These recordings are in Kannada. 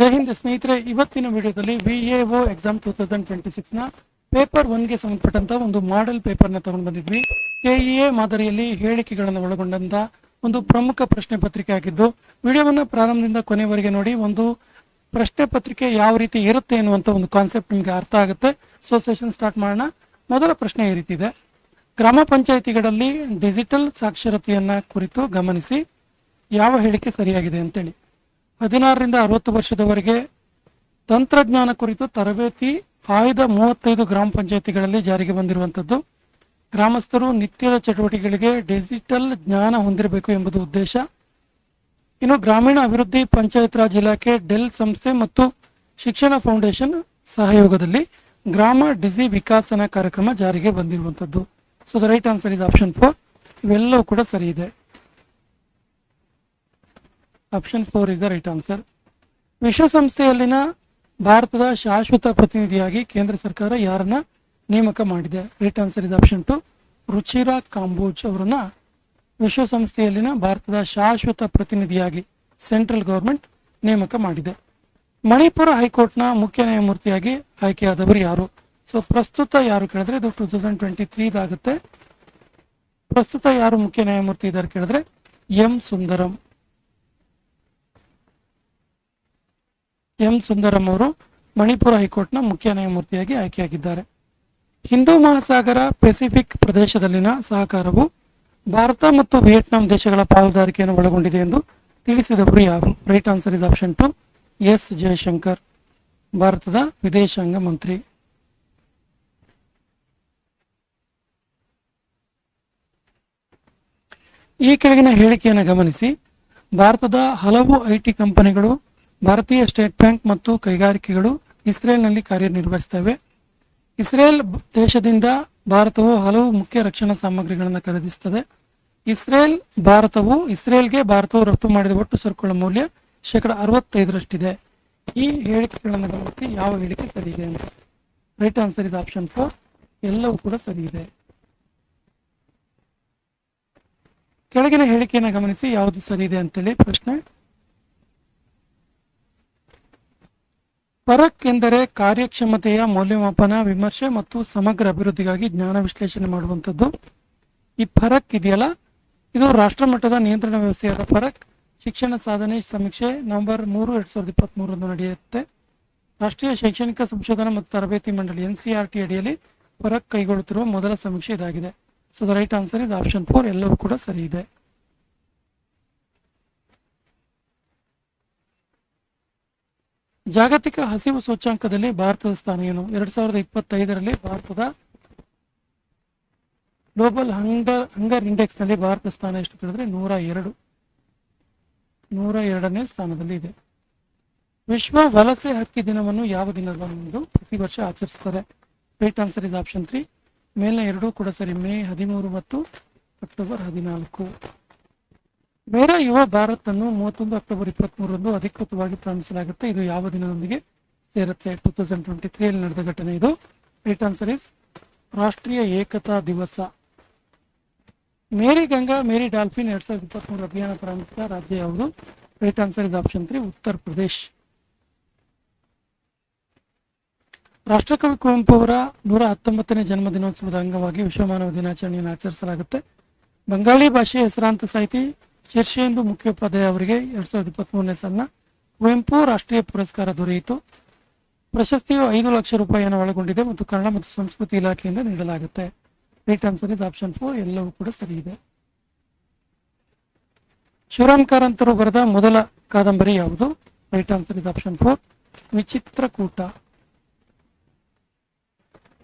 ಜೈ ಹಿಂದ್ ಸ್ನೇಹಿತರೆ, ಇವತ್ತಿನ ವಿಡಿಯೋದಲ್ಲಿ VAO ಎಕ್ಸಾಮ್ 2026 ನ ಪೇಪರ್ 1ಗೆ ಸಂಬಂಧಪಟ್ಟಂತ ಒಂದು ಮಾಡೆಲ್ ಪೇಪರ್ನ ತಗೊಂಡು ಬಂದಿದ್ವಿ. KEA ಮಾದರಿಯಲ್ಲಿ ಹೇಳಿಕೆಗಳನ್ನು ಒಳಗೊಂಡಂತ ಒಂದು ಪ್ರಮುಖ ಪ್ರಶ್ನೆ ಪತ್ರಿಕೆ ಆಗಿದ್ದು, ವಿಡಿಯೋವನ್ನ ಪ್ರಾರಂಭದಿಂದ ಕೊನೆವರೆಗೆ ನೋಡಿ. ಒಂದು ಪ್ರಶ್ನೆ ಪತ್ರಿಕೆ ಯಾವ ರೀತಿ ಇರುತ್ತೆ ಎನ್ನುವಂತ ಒಂದು ಕಾನ್ಸೆಪ್ಟ್ ನಿಮಗೆ ಅರ್ಥ ಆಗುತ್ತೆ. ಸೊ ಸೆಷನ್ ಸ್ಟಾರ್ಟ್ ಮಾಡೋಣ. ಮೊದಲ ಪ್ರಶ್ನೆ ಈ ರೀತಿ ಇದೆ: ಗ್ರಾಮ ಪಂಚಾಯಿತಿಗಳಲ್ಲಿ ಡಿಜಿಟಲ್ ಸಾಕ್ಷರತೆಯನ್ನ ಕುರಿತು ಗಮನಿಸಿ, ಯಾವ ಹೇಳಿಕೆ ಸರಿಯಾಗಿದೆ ಅಂತೇಳಿ. 16 ರಿಂದ 60 ವರ್ಷದವರೆಗೆ ತಂತ್ರಜ್ಞಾನ ಕುರಿತು ತರಬೇತಿ ಆಯ್ದ 35 ಗ್ರಾಮ ಪಂಚಾಯಿತಿಗಳಲ್ಲಿ ಜಾರಿಗೆ ಬಂದಿರುವಂಥದ್ದು. ಗ್ರಾಮಸ್ಥರು ನಿತ್ಯದ ಚಟುವಟಿಕೆಗಳಿಗೆ ಡಿಜಿಟಲ್ ಜ್ಞಾನ ಹೊಂದಿರಬೇಕು ಎಂಬುದು ಉದ್ದೇಶ. ಇನ್ನು ಗ್ರಾಮೀಣ ಅಭಿವೃದ್ಧಿ ಪಂಚಾಯತ್ ರಾಜ್ ಇಲಾಖೆ, ಡೆಲ್ ಸಂಸ್ಥೆ ಮತ್ತು ಶಿಕ್ಷಣ ಫೌಂಡೇಶನ್ ಸಹಯೋಗದಲ್ಲಿ ಗ್ರಾಮ ಡಿಜಿ ವಿಕಾಸನ ಕಾರ್ಯಕ್ರಮ ಜಾರಿಗೆ ಬಂದಿರುವಂಥದ್ದು. So the right answer is option 4. ಇವೆಲ್ಲವೂ ಕೂಡ ಸರಿ ಇದೆ. Option 4 is the right answer. ವಿಶ್ವಸಂಸ್ಥೆಯಲ್ಲಿನ ಭಾರತದ ಶಾಶ್ವತ ಪ್ರತಿನಿಧಿಯಾಗಿ ಕೇಂದ್ರ ಸರ್ಕಾರ ಯಾರನ್ನ ನೇಮಕ ಮಾಡಿದೆ? Right answer is option 2. Ruchira Kamboj ಅವರನ್ನ ವಿಶ್ವಸಂಸ್ಥೆಯಲ್ಲಿನ ಭಾರತದ ಶಾಶ್ವತ ಪ್ರತಿನಿಧಿಯಾಗಿ ಸೆಂಟ್ರಲ್ ಗವರ್ಮೆಂಟ್ ನೇಮಕ ಮಾಡಿದೆ. ಮಣಿಪುರ ಹೈಕೋರ್ಟ್ನ ಮುಖ್ಯ ನ್ಯಾಯಮೂರ್ತಿಯಾಗಿ ಆಯ್ಕೆಯಾದವರು ಯಾರು? ಸೊ ಪ್ರಸ್ತುತ ಯಾರು ಕೇಳಿದ್ರೆ ಇದು 2023 ಇದಾಗುತ್ತೆ. ಪ್ರಸ್ತುತ ಯಾರು ಮುಖ್ಯ ನ್ಯಾಯಮೂರ್ತಿ ಇದ್ದಾರೆ ಕೇಳಿದ್ರೆ ಎಂ ಸುಂದರಂ. ಎಂ ಸುಂದರಂ ಅವರು ಮಣಿಪುರ ಹೈಕೋರ್ಟ್ನ ಮುಖ್ಯ ನ್ಯಾಯಮೂರ್ತಿಯಾಗಿ ಆಯ್ಕೆಯಾಗಿದ್ದಾರೆ. ಹಿಂದೂ ಮಹಾಸಾಗರ ಪೆಸಿಫಿಕ್ ಪ್ರದೇಶದಲ್ಲಿನ ಸಹಕಾರವು ಭಾರತ ಮತ್ತು ವಿಯೆಟ್ನಾಂ ದೇಶಗಳ ಪಾಲುದಾರಿಕೆಯನ್ನು ಒಳಗೊಂಡಿದೆ ಎಂದು ತಿಳಿಸಿದವರು ಯಾರು? Right answer is option 2. S Jaishankar, ಭಾರತದ ವಿದೇಶಾಂಗ ಮಂತ್ರಿ. ಈ ಕೆಳಗಿನ ಹೇಳಿಕೆಯನ್ನು ಗಮನಿಸಿ. ಭಾರತದ ಹಲವು IT ಕಂಪನಿಗಳು, ಭಾರತೀಯ ಸ್ಟೇಟ್ ಬ್ಯಾಂಕ್ ಮತ್ತು ಕೈಗಾರಿಕೆಗಳು ಇಸ್ರೇಲ್ನಲ್ಲಿ ಕಾರ್ಯನಿರ್ವಹಿಸುತ್ತವೆ. ಇಸ್ರೇಲ್ ದೇಶದಿಂದ ಭಾರತವು ಹಲವು ಮುಖ್ಯ ರಕ್ಷಣಾ ಸಾಮಗ್ರಿಗಳನ್ನು ಖರೀದಿಸುತ್ತದೆ. ಇಸ್ರೇಲ್ಗೆ ಭಾರತವು ರಫ್ತು ಮಾಡಿದ ಒಟ್ಟು ಸರಕುಗಳ ಮೌಲ್ಯ 65%. ಈ ಹೇಳಿಕೆಗಳನ್ನು ಗಮನಿಸಿ, ಯಾವ ಹೇಳಿಕೆ ಸರಿ ಇದೆ ಅಂತ. Right answer is option 4. ಎಲ್ಲವೂ ಕೂಡ ಸರಿ ಇದೆ. ಕೆಳಗಿನ ಹೇಳಿಕೆಯನ್ನು ಗಮನಿಸಿ, ಯಾವುದು ಸರಿ ಇದೆ ಅಂತೇಳಿ ಪ್ರಶ್ನೆ. ಫರಕ್ ಎಂದರೆ ಕಾರ್ಯಕ್ಷಮತೆಯ ಮೌಲ್ಯಮಾಪನ, ವಿಮರ್ಶೆ ಮತ್ತು ಸಮಗ್ರ ಅಭಿವೃದ್ಧಿಗಾಗಿ ಜ್ಞಾನ ವಿಶ್ಲೇಷಣೆ ಮಾಡುವಂಥದ್ದು. ಈ ಫರಕ್ ಇದೆಯಲ್ಲ, ಇದು ರಾಷ್ಟ್ರಮಟ್ಟದ ನಿಯಂತ್ರಣ ವ್ಯವಸ್ಥೆಯಾದ ಫರಕ್ ಶಿಕ್ಷಣ ಸಾಧನೆ ಸಮೀಕ್ಷೆ ನವೆಂಬರ್ 3, 2023 ನಡೆಯುತ್ತೆ. ರಾಷ್ಟ್ರೀಯ ಶೈಕ್ಷಣಿಕ ಸಂಶೋಧನಾ ಮತ್ತು ತರಬೇತಿ ಮಂಡಳಿ NCERT ಅಡಿಯಲ್ಲಿ ಫರಕ್ ಕೈಗೊಳ್ಳುತ್ತಿರುವ ಮೊದಲ ಸಮೀಕ್ಷೆ ಇದಾಗಿದೆ. So the right answer is option 4. ಎಲ್ಲವೂ ಕೂಡ ಸರಿ ಇದೆ. ಜಾಗತಿಕ ಹಸಿವು ಸೂಚ್ಯಂಕದಲ್ಲಿ ಭಾರತದ ಸ್ಥಾನ ಏನು? 2025ರಲ್ಲಿ ಭಾರತದ ಗ್ಲೋಬಲ್ ಹಂಗರ್ ಇಂಡೆಕ್ಸ್ ನಲ್ಲಿ ಭಾರತ ಸ್ಥಾನ ಎಷ್ಟು ಕೇಳಿದ್ರೆ 102ನೇ ಸ್ಥಾನದಲ್ಲಿ ಇದೆ. ವಿಶ್ವ ವಲಸೆ ಹಕ್ಕಿ ದಿನವನ್ನು ಯಾವ ದಿನದಂದು ಪ್ರತಿ ವರ್ಷ ಆಚರಿಸುತ್ತಾರೆ? Right answer is option 3. ಮೇಲಿನ ಎರಡೂ ಕೂಡ ಸರಿ. ಮೇ 13 ಮತ್ತು ಅಕ್ಟೋಬರ್ 14. ಮೇರಾ ಯುವ ಭಾರತ್ ಅನ್ನು 31 ಅಕ್ಟೋಬರ್ 23ರಂದು ಅಧಿಕೃತವಾಗಿ ಪ್ರಾರಂಭಿಸಲಾಗುತ್ತೆ. ಇದು ಯಾವ ದಿನದೊಂದಿಗೆ ಸೇರುತ್ತೆ? 2023 ನಡೆದ ಘಟನೆ ಇದು. ರೈಟ್ ಆನ್ಸರ್ ಇಸ್ ರಾಷ್ಟ್ರೀಯ ಏಕತಾ ದಿವಸ. ಮೇರಿ ಗಂಗಾ ಮೇರಿ ಡಾಲ್ಫಿನ್ 2023 ಅಭಿಯಾನ ಪ್ರಾರಂಭಿಸಿದ ರಾಜ್ಯ ಯಾವುದು? Right answer is option 3. Uttar Pradesh. ರಾಷ್ಟ್ರಕವಿ ಕುವೆಂಪು ಅವರ 119ನೇ ಜನ್ಮ ದಿನೋತ್ಸವದ ಅಂಗವಾಗಿ ವಿಶ್ವ ಮಾನವ ದಿನಾಚರಣೆಯನ್ನು ಆಚರಿಸಲಾಗುತ್ತೆ. ಬಂಗಾಳಿ ಭಾಷೆಯ ಹೆಸರಾಂತ ಸಾಹಿತಿ ಶೀರ್ಷೇಂದು ಮುಖ್ಯೋಪಾಧ್ಯಾಯ ಅವರಿಗೆ 2023ನೇ ಸಾಲಿನ ಕುವೆಂಪು ರಾಷ್ಟ್ರೀಯ ಪುರಸ್ಕಾರ ದೊರೆಯಿತು. ಪ್ರಶಸ್ತಿಯು 5 ಲಕ್ಷ ರೂಪಾಯಿಯನ್ನು ಒಳಗೊಂಡಿದೆ ಮತ್ತು ಕನ್ನಡ ಮತ್ತು ಸಂಸ್ಕೃತಿ ಇಲಾಖೆಯಿಂದ ನೀಡಲಾಗುತ್ತೆ. Right answer is option 4. ಎಲ್ಲವೂ ಕೂಡ ಸರಿ ಇದೆ. ಶಿವರಾಮ್ ಕಾರಂತರು ಬರೆದ ಮೊದಲ ಕಾದಂಬರಿ ಯಾವುದು? Right answer is option 4. ವಿಚಿತ್ರಕೂಟ.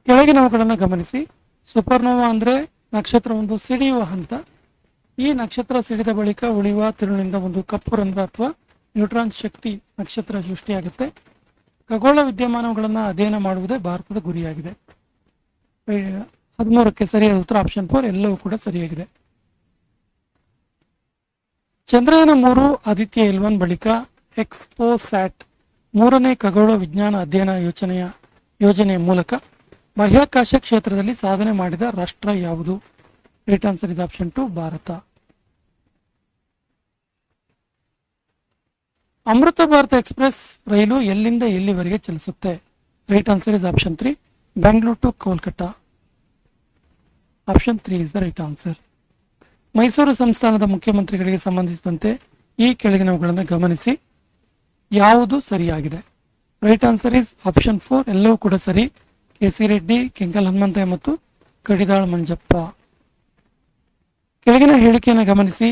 ಕೆಳಗಿನವುಗಳನ್ನು ಗಮನಿಸಿ. ಸೂಪರ್ನೋವಾ ಅಂದ್ರೆ ನಕ್ಷತ್ರವೊಂದು ಸಿಡಿಯುವ ಹಂತ. ಈ ನಕ್ಷತ್ರ ಸಿಡಿದ ಬಳಿಕ ಉಳಿಯುವ ತಿರುಳಿನಿಂದ ಒಂದು ಕಪ್ಪು ರಂಧ್ರ ಅಥವಾ ನ್ಯೂಟ್ರಾನ್ ಶಕ್ತಿ ನಕ್ಷತ್ರ ಸೃಷ್ಟಿಯಾಗುತ್ತೆ. ಖಗೋಳ ವಿದ್ಯಮಾನಗಳನ್ನು ಅಧ್ಯಯನ ಮಾಡುವುದೇ ಭಾರತದ ಗುರಿಯಾಗಿದೆ. 13ಕ್ಕೆ ಸರಿಯಾದ ಉತ್ತರ ಆಪ್ಷನ್ 4. ಎಲ್ಲವೂ ಕೂಡ ಸರಿಯಾಗಿದೆ. ಚಂದ್ರಯಾನ 3 ಆದಿತ್ಯ L1 ಬಳಿಕ ಎಕ್ಸ್ಪೋಸ್ಯಾಟ್ 3ನೇ ಖಗೋಳ ವಿಜ್ಞಾನ ಅಧ್ಯಯನ ಯೋಜನೆಯ ಮೂಲಕ ಬಾಹ್ಯಾಕಾಶ ಕ್ಷೇತ್ರದಲ್ಲಿ ಸಾಧನೆ ಮಾಡಿದ ರಾಷ್ಟ್ರ ಯಾವುದು? Right answer is option 2. Bharat. Amrit Bharat Express ರೈಲು ಎಲ್ಲಿಂದ ಎಲ್ಲಿವರೆಗೆ ಚಲಿಸುತ್ತೆ? Right answer is option 3, Bengaluru to Kolkata. Option 3 is the right answer. Mysuru ಸಂಸ್ಥಾನದ ಮುಖ್ಯಮಂತ್ರಿಗಳಿಗೆ ಸಂಬಂಧಿಸಿದಂತೆ ಈ ಕೆಳಗಿನವುಗಳನ್ನು ಗಮನಿಸಿ, ಯಾವುದು ಸರಿಯಾಗಿದೆ? ರೈಟ್ ಆನ್ಸರ್ ಇಸ್ ಆಪ್ಷನ್ 4, ಎಲ್ಲವೂ ಕೂಡ ಸರಿ. ಕೆ.ಸಿ. ರೆಡ್ಡಿ, ಕೆಂಗಲ್ ಹನುಮಂತಯ್ಯ ಮತ್ತು ಕಡಿದಾಳ್ ಮಂಜಪ್ಪ. ಕೆಳಗಿನ ಹೇಳಿಕೆಯನ್ನು ಗಮನಿಸಿ,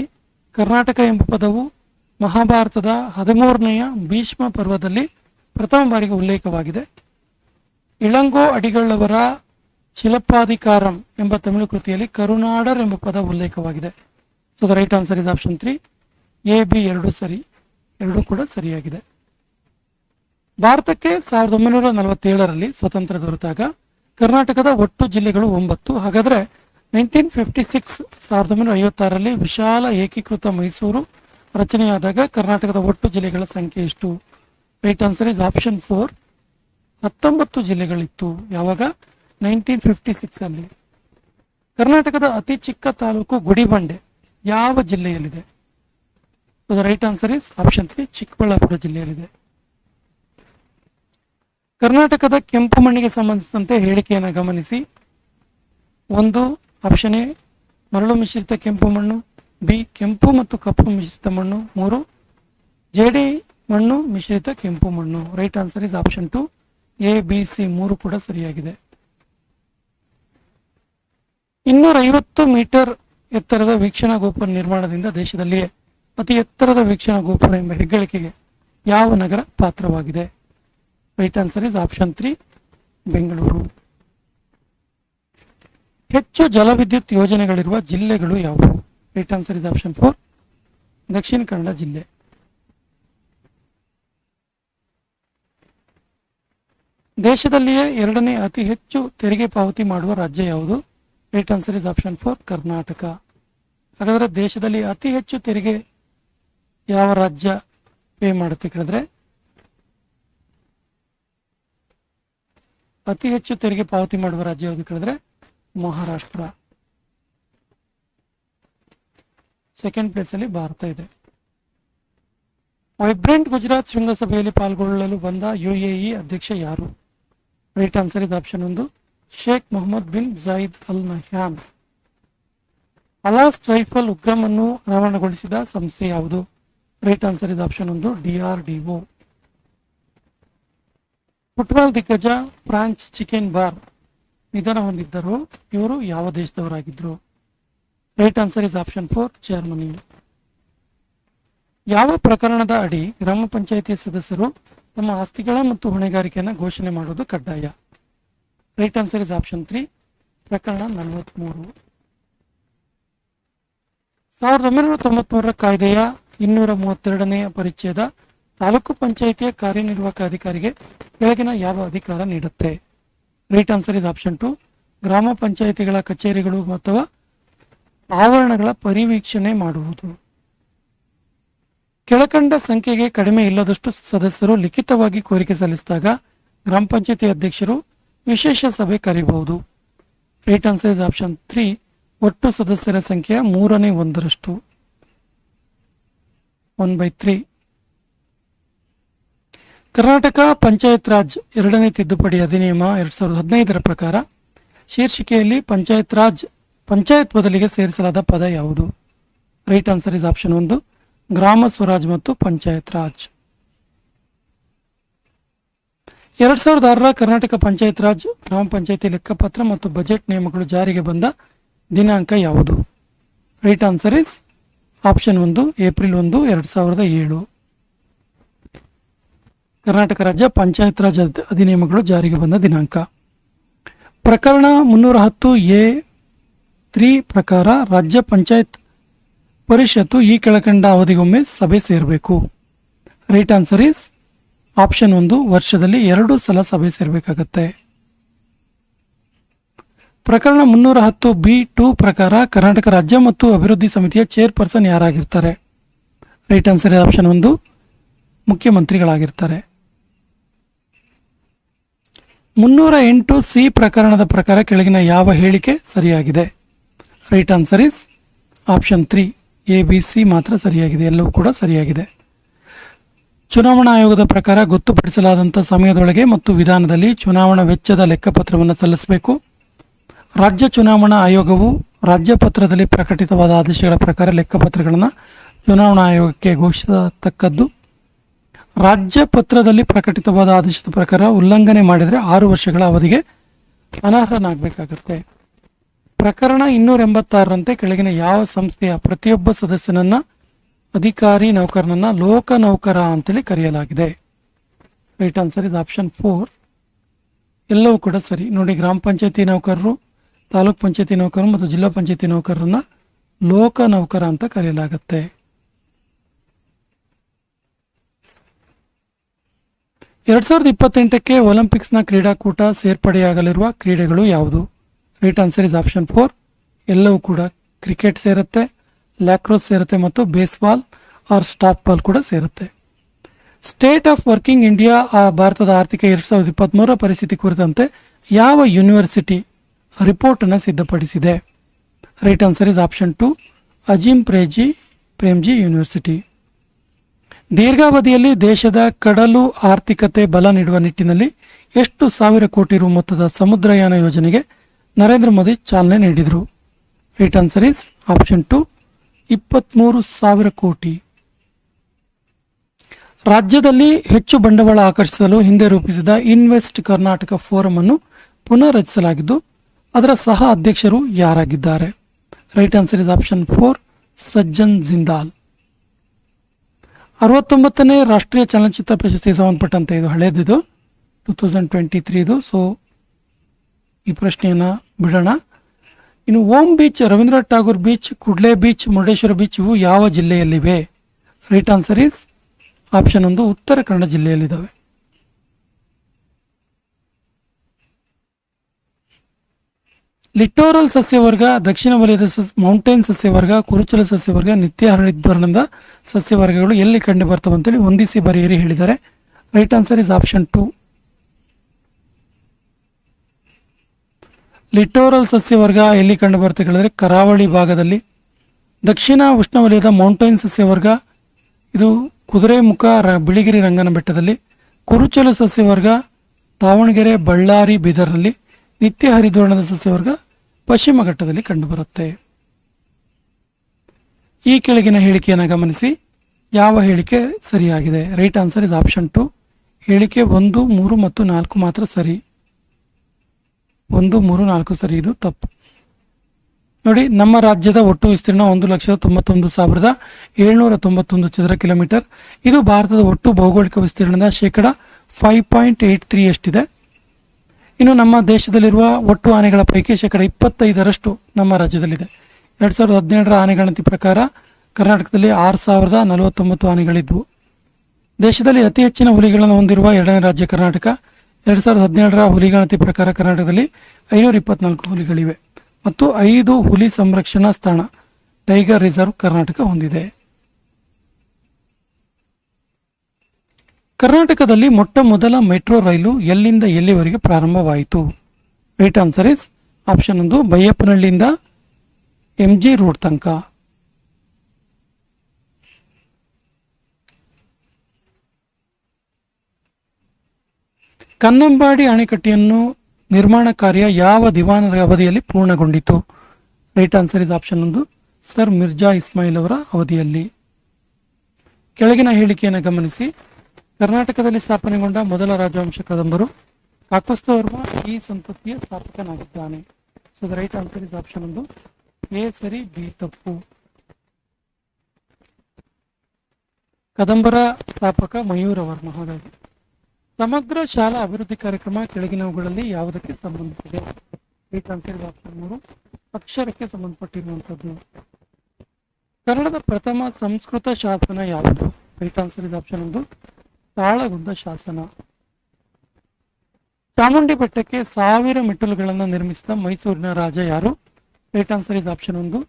ಕರ್ನಾಟಕ ಎಂಬ ಪದವು ಮಹಾಭಾರತದ 13ನೆಯ ಭೀಷ್ಮ ಪರ್ವದಲ್ಲಿ ಪ್ರಥಮ ಬಾರಿಗೆ ಉಲ್ಲೇಖವಾಗಿದೆ. ಇಳಂಗೋ ಅಡಿಗಳವರ ಶಿಲಪ್ಪಾಧಿಕಾರಂ ಎಂಬ ತಮಿಳು ಕೃತಿಯಲ್ಲಿ ಕರುನಾಡರ್ ಎಂಬ ಪದ ಉಲ್ಲೇಖವಾಗಿದೆ. So the right answer is option 3, A B ಎರಡೂ ಸರಿ, ಎರಡೂ ಕೂಡ ಸರಿಯಾಗಿದೆ. ಭಾರತಕ್ಕೆ 1947ರಲ್ಲಿ ಸ್ವತಂತ್ರ ದೊರೆತಾಗ ಕರ್ನಾಟಕದ ಒಟ್ಟು ಜಿಲ್ಲೆಗಳು 9. ಹಾಗಾದರೆ 1956 1956ರಲ್ಲಿ ವಿಶಾಲ ಏಕೀಕೃತ ಮೈಸೂರು ರಚನೆಯಾದಾಗ ಕರ್ನಾಟಕದ ಒಟ್ಟು ಜಿಲ್ಲೆಗಳ ಸಂಖ್ಯೆ ಎಷ್ಟು? ರೈಟ್ ಆನ್ಸರ್ ಇಸ್ ಆಪ್ಷನ್ 4, 19 ಜಿಲ್ಲೆಗಳಿತ್ತು. ಯಾವಾಗ? 1956 ಅಲ್ಲಿ. ಕರ್ನಾಟಕದ ಅತಿ ಚಿಕ್ಕ ತಾಲೂಕು ಗುಡಿಬಂಡೆ ಯಾವ ಜಿಲ್ಲೆಯಲ್ಲಿದೆ? Right answer is option 3, Chikkaballapur ಜಿಲ್ಲೆಯಲ್ಲಿದೆ. ಕರ್ನಾಟಕದ ಕೆಂಪು ಮಣ್ಣಿಗೆ ಸಂಬಂಧಿಸಿದಂತೆ ಹೇಳಿಕೆಯನ್ನು ಗಮನಿಸಿ. 1 ಆಪ್ಷನ್ ಎ ಮರಳು ಮಿಶ್ರಿತ ಕೆಂಪು ಮಣ್ಣು, ಬಿ ಕೆಂಪು ಮತ್ತು ಕಪ್ಪು ಮಿಶ್ರಿತ ಮಣ್ಣು, 3 ಜೇಡಿ ಮಣ್ಣು ಮಿಶ್ರಿತ ಕೆಂಪು ಮಣ್ಣು. Right answer is option 2, A B C 3 ಕೂಡ ಸರಿಯಾಗಿದೆ. 250 ಮೀಟರ್ ಎತ್ತರದ ವೀಕ್ಷಣಾ ಗೋಪುರ ನಿರ್ಮಾಣದಿಂದ ದೇಶದಲ್ಲಿಯೇ ಅತಿ ಎತ್ತರದ ವೀಕ್ಷಣಾ ಗೋಪುರ ಎಂಬ ಹೆಗ್ಗಳಿಕೆಗೆ ಯಾವ ನಗರ ಪಾತ್ರವಾಗಿದೆ? Right answer is option 3, Bengaluru. ಹೆಚ್ಚು ಜಲವಿದ್ಯುತ್ ಯೋಜನೆಗಳಿರುವ ಜಿಲ್ಲೆಗಳು ಯಾವುವು? Right answer is option 4, Dakshina Kannada ಜಿಲ್ಲೆ. ದೇಶದಲ್ಲಿಯೇ 2ನೇ ಅತಿ ಹೆಚ್ಚು ತೆರಿಗೆ ಪಾವತಿ ಮಾಡುವ ರಾಜ್ಯ ಯಾವುದು? Right answer is option 4, Karnataka. ಹಾಗಾದರೆ ದೇಶದಲ್ಲಿ ಅತಿ ಹೆಚ್ಚು ತೆರಿಗೆ ಯಾವ ರಾಜ್ಯ ಪೇ ಮಾಡುತ್ತೆ ಕೇಳಿದ್ರೆ, ಅತಿ ಹೆಚ್ಚು ತೆರಿಗೆ ಪಾವತಿ ಮಾಡುವ ರಾಜ್ಯ ಯಾವುದು ಕೇಳಿದ್ರೆ ಮಹಾರಾಷ್ಟ್ರ. ಸೆಕೆಂಡ್ ಪ್ಲೇಸ್ ಅಲ್ಲಿ ಭಾರತ ಇದೆ. ವೈಬ್ರೆಂಟ್ ಗುಜರಾತ್ ಶೃಂಗಸಭೆಯಲ್ಲಿ ಪಾಲ್ಗೊಳ್ಳಲು ಬಂದ UAE ಅಧ್ಯಕ್ಷ ಯಾರು? Right answer is option 1, Sheikh Mohammed bin Zayed Al Nahyan. ಅಲಾಸ್ಟ್ ರೈಫಲ್ ಉಗ್ರಮನ್ನು ಅನಾವರಣಗೊಳಿಸಿದ ಸಂಸ್ಥೆ ಯಾವುದು? Right answer is option 1, DRDO. Football ದಿಗ್ಗಜ ಫ್ರಾನ್ಸ್ ಚಿಕೆನ್ ಬಾರ್ ನಿಧನ ಹೊಂದಿದ್ದರು. ಇವರು ಯಾವ ದೇಶದವರಾಗಿದ್ದರು? Right answer is option 4, Germany. ಯಾವ ಪ್ರಕರಣದ ಅಡಿ ಗ್ರಾಮ ಪಂಚಾಯಿತಿ ಸದಸ್ಯರು ತಮ್ಮ ಆಸ್ತಿಗಳ ಮತ್ತು ಹೊಣೆಗಾರಿಕೆಯನ್ನು ಘೋಷಣೆ ಮಾಡುವುದು ಕಡ್ಡಾಯ? ರೈಟ್ ಆನ್ಸರ್ ಇಸ್ ಆಪ್ಷನ್ 3, ಪ್ರಕರಣ 43. 1993ರ ಕಾಯ್ದೆಯ 232ನೇ ಪರಿಚ್ಛೇದ ತಾಲೂಕು ಪಂಚಾಯಿತಿಯ ಕಾರ್ಯನಿರ್ವಾಹಕ ಅಧಿಕಾರಿಗೆ ಕೆಳಗಿನ ಯಾವ ಅಧಿಕಾರ ನೀಡುತ್ತೆ? ರೈಟ್ ಆನ್ಸರ್ ಇಸ್ ಆಪ್ಷನ್ 2, ಗ್ರಾಮ ಪಂಚಾಯಿತಿಗಳ ಕಚೇರಿಗಳು ಅಥವಾ ಆವರಣಗಳ ಪರಿವೀಕ್ಷಣೆ ಮಾಡುವುದು. ಕೆಳಕಂಡ ಸಂಖ್ಯೆಗೆ ಕಡಿಮೆ ಇಲ್ಲದಷ್ಟು ಸದಸ್ಯರು ಲಿಖಿತವಾಗಿ ಕೋರಿಕೆ ಸಲ್ಲಿಸಿದಾಗ ಗ್ರಾಮ ಪಂಚಾಯಿತಿ ಅಧ್ಯಕ್ಷರು ವಿಶೇಷ ಸಭೆ ಕರೆಯಬಹುದು. ರೈಟ್ ಆನ್ಸರ್ ಇಸ್ ಆಪ್ಷನ್ 3, ಒಟ್ಟು ಸದಸ್ಯರ ಸಂಖ್ಯೆಯ 1/3 1/3. ಕರ್ನಾಟಕ ಪಂಚಾಯತ್ ರಾಜ್ 2ನೇ ತಿದ್ದುಪಡಿ ಅಧಿನಿಯಮ 2015ರ ಪ್ರಕಾರ ಶೀರ್ಷಿಕೆಯಲ್ಲಿ ಪಂಚಾಯತ್ ರಾಜ್ ಪಂಚಾಯತ್ ಬದಲಿಗೆ ಸೇರಿಸಲಾದ ಪದ ಯಾವುದು? ರೈಟ್ ಆನ್ಸರ್ ಇಸ್ ಆಪ್ಷನ್ 1, ಗ್ರಾಮ ಸ್ವರಾಜ್ ಮತ್ತು ಪಂಚಾಯತ್ ರಾಜ್. 2006ರ ಕರ್ನಾಟಕ ಪಂಚಾಯತ್ ರಾಜ್ ಗ್ರಾಮ ಪಂಚಾಯತಿ ಲೆಕ್ಕಪತ್ರ ಮತ್ತು ಬಜೆಟ್ ನಿಯಮಗಳು ಜಾರಿಗೆ ಬಂದ ದಿನಾಂಕ ಯಾವುದು? Right answer is option 1, April 1, 2007. Karnataka ರಾಜ್ಯ ಪಂಚಾಯತ್ ರಾಜ್ ಅಧಿನಿಯಮಗಳು ಜಾರಿಗೆ ಬಂದ ದಿನಾಂಕ. ಪ್ರಕರಣ 310A(3) ಪ್ರಕಾರ ರಾಜ್ಯ ಪಂಚಾಯತ್ ಪರಿಷತ್ತು ಈ ಕೆಳಕಂಡ ಅವಧಿಗೊಮ್ಮೆ ಸಭೆ ಸೇರಬೇಕು. ರೈಟ್ ಆನ್ಸರ್ ಇಸ್ ಆಪ್ಷನ್ 1, ವರ್ಷದಲ್ಲಿ 2 ಸಲ ಸಭೆ ಸೇರಬೇಕಾಗತ್ತೆ. ಪ್ರಕರಣ 310B(2) ಪ್ರಕಾರ ಕರ್ನಾಟಕ ರಾಜ್ಯ ಮತ್ತು ಅಭಿವೃದ್ಧಿ ಸಮಿತಿಯ ಚೇರ್ಪರ್ಸನ್ ಯಾರಾಗಿರ್ತಾರೆ? ರೈಟ್ ಆನ್ಸರ್ ಆಪ್ಷನ್ 1, ಮುಖ್ಯಮಂತ್ರಿಗಳಾಗಿರ್ತಾರೆ. 308C ಪ್ರಕರಣದ ಪ್ರಕಾರ ಕೆಳಗಿನ ಯಾವ ಹೇಳಿಕೆ ಸರಿಯಾಗಿದೆ? Right answer is option 3, ABC ಮಾತ್ರ ಸರಿಯಾಗಿದೆ, ಎಲ್ಲವೂ ಕೂಡ ಸರಿಯಾಗಿದೆ. ಚುನಾವಣಾ ಆಯೋಗದ ಪ್ರಕಾರ ಗೊತ್ತುಪಡಿಸಲಾದಂಥ ಸಮಯದೊಳಗೆ ಮತ್ತು ವಿಧಾನದಲ್ಲಿ ಚುನಾವಣಾ ವೆಚ್ಚದ ಲೆಕ್ಕಪತ್ರವನ್ನು ಸಲ್ಲಿಸಬೇಕು. ರಾಜ್ಯ ಚುನಾವಣಾ ಆಯೋಗವು ರಾಜ್ಯಪತ್ರದಲ್ಲಿ ಪ್ರಕಟಿತವಾದ ಆದೇಶಗಳ ಪ್ರಕಾರ ಲೆಕ್ಕಪತ್ರಗಳನ್ನು ಚುನಾವಣಾ ಆಯೋಗಕ್ಕೆ ಘೋಷಿಸತಕ್ಕದ್ದು. ರಾಜ್ಯ ಪತ್ರದಲ್ಲಿ ಪ್ರಕಟಿತವಾದ ಆದೇಶದ ಪ್ರಕಾರ ಉಲ್ಲಂಘನೆ ಮಾಡಿದರೆ 6 ವರ್ಷಗಳ ಅವಧಿಗೆ ಅನರ್ಹನಾಗಬೇಕಾಗತ್ತೆ. ಪ್ರಕರಣ 286ರಂತೆ ಕೆಳಗಿನ ಯಾವ ಸಂಸ್ಥೆಯ ಪ್ರತಿಯೊಬ್ಬ ಸದಸ್ಯನನ್ನ ಅಧಿಕಾರಿ ನೌಕರನನ್ನ ಲೋಕ ನೌಕರ ಅಂತೇಳಿ ಕರೆಯಲಾಗಿದೆ? Right answer is option 4. ಎಲ್ಲವೂ ಕೂಡ ಸರಿ. ನೋಡಿ, ಗ್ರಾಮ ಪಂಚಾಯತಿ ನೌಕರರು, ತಾಲೂಕ್ ಪಂಚಾಯತಿ ನೌಕರರು ಮತ್ತು ಜಿಲ್ಲಾ ಪಂಚಾಯತಿ ನೌಕರರನ್ನ ಲೋಕ ನೌಕರ ಅಂತ ಕರೆಯಲಾಗುತ್ತೆ. 2028ಕ್ಕೆ ಒಲಿಂಪಿಕ್ಸ್ನ ಕ್ರೀಡಾಕೂಟ ಸೇರ್ಪಡೆಯಾಗಲಿರುವ ಕ್ರೀಡೆಗಳು ಯಾವುದು? Right answer is option 4. ಎಲ್ಲವೂ ಕೂಡ ಕ್ರಿಕೆಟ್ ಸೇರುತ್ತೆ, ಲ್ಯಾಕ್ರೋಸ್ ಸೇರುತ್ತೆ ಮತ್ತು ಬೇಸ್ಬಾಲ್ ಆರ್ ಸ್ಟಾಪ್ ಬಾಲ್ ಕೂಡ ಸೇರುತ್ತೆ. ಸ್ಟೇಟ್ ಆಫ್ ವರ್ಕಿಂಗ್ ಇಂಡಿಯಾ ಭಾರತದ ಆರ್ಥಿಕ 2023 ಪರಿಸ್ಥಿತಿ ಕುರಿತಂತೆ ಯಾವ ಯೂನಿವರ್ಸಿಟಿ ರಿಪೋರ್ಟ್ ಅನ್ನು ಸಿದ್ಧಪಡಿಸಿದೆ? Right answer is option 2, Azim Premji university. ದೀರ್ಘಾವಧಿಯಲ್ಲಿ ದೇಶದ ಕಡಲು ಆರ್ಥಿಕತೆ ಬಲ ನೀಡುವ ನಿಟ್ಟಿನಲ್ಲಿ ಎಷ್ಟು ಸಾವಿರ ಕೋಟಿ ರು ಮೊತ್ತದ ಸಮುದ್ರಯಾನ ಯೋಜನೆಗೆ ನರೇಂದ್ರ ಮೋದಿ ಚಾಲನೆ ನೀಡಿದರು? ರೈಟ್ ಆನ್ಸರ್ ಇಸ್ ಆಪ್ಷನ್ 2, 23,000 ಕೋಟಿ. ರಾಜ್ಯದಲ್ಲಿ ಹೆಚ್ಚು ಬಂಡವಾಳ ಆಕರ್ಷಿಸಲು ಹಿಂದೆ ರೂಪಿಸಿದ ಇನ್ವೆಸ್ಟ್ ಕರ್ನಾಟಕ ಫೋರಂ ಅನ್ನು ಪುನಃ ರಚಿಸಲಾಗಿದ್ದು ಅದರ ಸಹ ಅಧ್ಯಕ್ಷರು ಯಾರಾಗಿದ್ದಾರೆ? Right answer is option 4, Sajjan Jindal. 69ನೇ ರಾಷ್ಟ್ರೀಯ ಚಲನಚಿತ್ರ ಪ್ರಶಸ್ತಿಗೆ ಸಂಬಂಧಪಟ್ಟಂತೆ, ಇದು ಹಳೇದಿದು 2023. ಸೊ ಈ ಪ್ರಶ್ನೆಯನ್ನು ಬಿಡೋಣ. ಇನ್ನು ಓಂ ಬೀಚ್, ರವೀಂದ್ರನಾಥ್ ಟಾಗೂರ್ ಬೀಚ್, ಕುಡ್ಲೆ ಬೀಚ್, ಮುರುಡೇಶ್ವರ ಬೀಚ್ ಇವು ಯಾವ ಜಿಲ್ಲೆಯಲ್ಲಿವೆ? Right answer is option 1, Uttara Kannada ಜಿಲ್ಲೆಯಲ್ಲಿದ್ದಾವೆ. ಲಿಟೋರಲ್ ಸಸ್ಯವರ್ಗ, ದಕ್ಷಿಣ ವಲಯದ ಮೌಂಟೇನ್ ಸಸ್ಯವರ್ಗ, ಕುರುಚಲ ಸಸ್ಯವರ್ಗ, ನಿತ್ಯ ಹರಿದ್ವರ್ಣದ ಸಸ್ಯವರ್ಗಗಳು ಎಲ್ಲಿ ಕಂಡು ಬರ್ತವೆ ಅಂತೇಳಿ ಹೊಂದಿಸಿ ಬರೆಯಿರಿ ಹೇಳಿದ್ದಾರೆ. Right answer is option 2. ಲಿಟೋರಲ್ ಸಸ್ಯವರ್ಗ ಎಲ್ಲಿ ಕಂಡು ಬರುತ್ತೆ ಹೇಳಿದ್ರೆ ಕರಾವಳಿ ಭಾಗದಲ್ಲಿ. ದಕ್ಷಿಣ ಉಷ್ಣವಲಯದ ಮೌಂಟೈನ್ ಸಸ್ಯವರ್ಗ ಇದು ಕುದುರೆಮುಖ ಬಿಳಿಗಿರಿ ರಂಗನ ಬೆಟ್ಟದಲ್ಲಿ. ಕುರುಚಲು ಸಸ್ಯವರ್ಗ ದಾವಣಗೆರೆ, ಬಳ್ಳಾರಿ, ಬೀದರ್ನಲ್ಲಿ. ನಿತ್ಯ ಹರಿದ್ವರ್ಣದ ಸಸ್ಯವರ್ಗ ಪಶ್ಚಿಮ ಘಟ್ಟದಲ್ಲಿ ಕಂಡುಬರುತ್ತೆ. ಈ ಕೆಳಗಿನ ಹೇಳಿಕೆಯನ್ನು ಗಮನಿಸಿ, ಯಾವ ಹೇಳಿಕೆ ಸರಿಯಾಗಿದೆ? Right answer is option 2. ಹೇಳಿಕೆ 1, 3 ಮತ್ತು 4 ಮಾತ್ರ ಸರಿ. 1, 3, 4 ಸರಿ, ಇದು ತಪ್ಪು. ನೋಡಿ, ನಮ್ಮ ರಾಜ್ಯದ ಒಟ್ಟು ವಿಸ್ತೀರ್ಣ 1,91,791 ಚದರ ಕಿಲೋಮೀಟರ್. ಇದು ಭಾರತದ ಒಟ್ಟು ಭೌಗೋಳಿಕ ವಿಸ್ತೀರ್ಣದ ಶೇಕಡ 5.83 ಎಷ್ಟಿದೆ. ಇನ್ನು ನಮ್ಮ ದೇಶದಲ್ಲಿರುವ ಒಟ್ಟು ಆನೆಗಳ ಪೈಕಿ ಶೇಕಡ 25ರಷ್ಟು ನಮ್ಮ ರಾಜ್ಯದಲ್ಲಿದೆ. 2017ರ ಆನೆ ಗಣತಿ ಪ್ರಕಾರ ಕರ್ನಾಟಕದಲ್ಲಿ 6,049 ಆನೆಗಳಿದ್ವು. ದೇಶದಲ್ಲಿ ಅತಿ ಹೆಚ್ಚಿನ ಹುಲಿಗಳನ್ನು ಹೊಂದಿರುವ 2ನೇ ರಾಜ್ಯ ಕರ್ನಾಟಕ. 2017ರ ಹುಲಿ ಗಣತಿ ಪ್ರಕಾರ ಕರ್ನಾಟಕದಲ್ಲಿ 524 ಹುಲಿಗಳಿವೆ ಮತ್ತು 5 ಹುಲಿ ಸಂರಕ್ಷಣಾ ಸ್ಥಾನ ಟೈಗರ್ ರಿಸರ್ವ್ ಕರ್ನಾಟಕ ಹೊಂದಿದೆ. ಕರ್ನಾಟಕದಲ್ಲಿ ಮೊಟ್ಟ ಮೊದಲ ಮೆಟ್ರೋ ರೈಲು ಎಲ್ಲಿಂದ ಎಲ್ಲಿವರೆಗೆ ಪ್ರಾರಂಭವಾಯಿತು? ರೈಟ್ ಆನ್ಸರ್ ಇಸ್ ಆಪ್ಷನ್ 1, ಬೈಯಪ್ಪನಹಳ್ಳಿಯಿಂದ MG ರೋಡ್ ತನಕ. ಕನ್ನಂಬಾಡಿ ಅಣೆಕಟ್ಟೆಯನ್ನು ನಿರ್ಮಾಣ ಕಾರ್ಯ ಯಾವ ದಿವಾನರ ಅವಧಿಯಲ್ಲಿ ಪೂರ್ಣಗೊಂಡಿತು? Right answer is option 1, Sir Mirza Ismail ಅವರ ಅವಧಿಯಲ್ಲಿ. ಕೆಳಗಿನ ಹೇಳಿಕೆಯನ್ನು ಗಮನಿಸಿ, ಕರ್ನಾಟಕದಲ್ಲಿ ಸ್ಥಾಪನೆಗೊಂಡ ಮೊದಲ ರಾಜವಂಶ ಕದಂಬರು ಕಾಕಸ್ತವರ್ಮ ಈ ಸಂತತಿಯ ಸ್ಥಾಪಕನಾಗಿದ್ದಾನೆ. So the right answer is option 1, A ಸರಿ, ಬಿ ತಪ್ಪು. ಕದಂಬರ ಸ್ಥಾಪಕ ಮಯೂರವರ್ಮ. ಹಾಗಾಗಿ ಸಮಗ್ರ ಶಾಲಾ ಅಭಿವೃದ್ಧಿ ಕಾರ್ಯಕ್ರಮ ಕೆಳಗಿನವುಗಳಲ್ಲಿ ಯಾವುದಕ್ಕೆ ಸಂಬಂಧಿಸಿದೆ? ರೈಟ್ ಆನ್ಸರ್ ಇಸ್ ಆಪ್ಷನ್ 3, ಅಕ್ಷರಕ್ಕೆ ಸಂಬಂಧಪಟ್ಟಿರುವಂಥದ್ದು. ಕನ್ನಡದ ಪ್ರಥಮ ಸಂಸ್ಕೃತ ಶಾಸನ ಯಾವುದು? Right answer is option 1, Talagunda ಶಾಸನ. ಚಾಮುಂಡಿ ಬೆಟ್ಟಕ್ಕೆ 1000 ಮೆಟ್ಟಿಲುಗಳನ್ನು ನಿರ್ಮಿಸಿದ ಮೈಸೂರಿನ ರಾಜ ಯಾರು? ರೈಟ್ ಆನ್ಸರ್ ಇಸ್ ಆಪ್ಷನ್ 1,